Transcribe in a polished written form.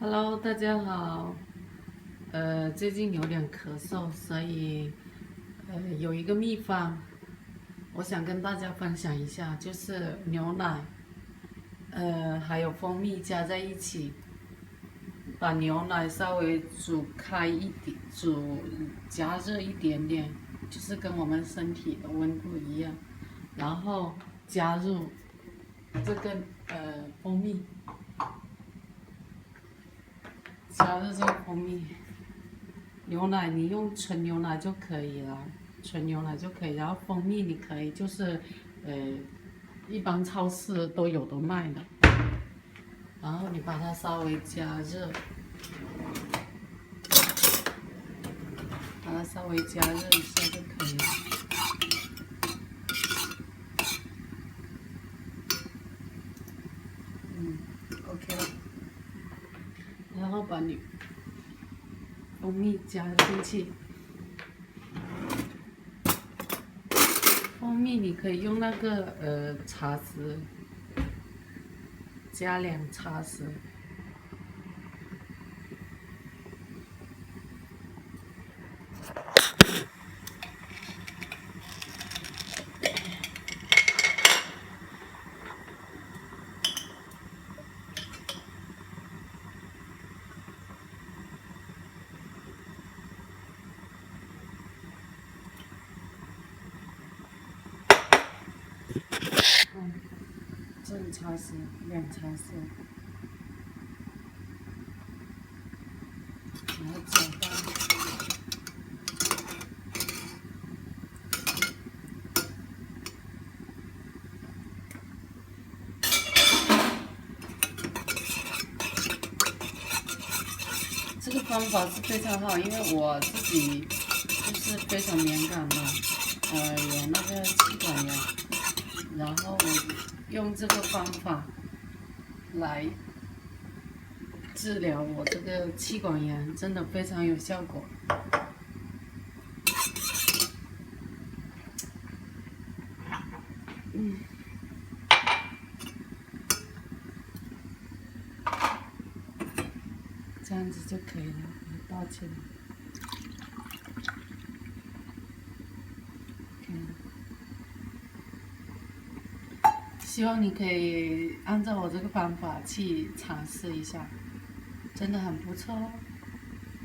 Hello，大家好。最近有点咳嗽，所以有一个秘方，我想跟大家分享一下，就是牛奶，还有蜂蜜加在一起，把牛奶稍微煮开一点，加热一点点，就是跟我们身体的温度一样，然后加入这个蜂蜜，加入这个蜂蜜。牛奶你用纯牛奶就可以了，纯牛奶就可以。然后蜂蜜你可以就是，呃，一般超市都有的卖的。然后你把它稍微加热，把它稍微加热一下就可以了。OK 了。然后把你蜂蜜加进去，蜂蜜你可以用那个茶匙，加2茶匙。这1茶匙，2茶匙，然后搅拌。这个方法是非常好，因为我自己就是非常敏感嘛，有那个气管炎，然后我用这个方法来治疗我这个气管炎，真的非常有效果。这样子就可以了，倒起来。希望你可以按照我这个方法去尝试一下，真的很不错哦。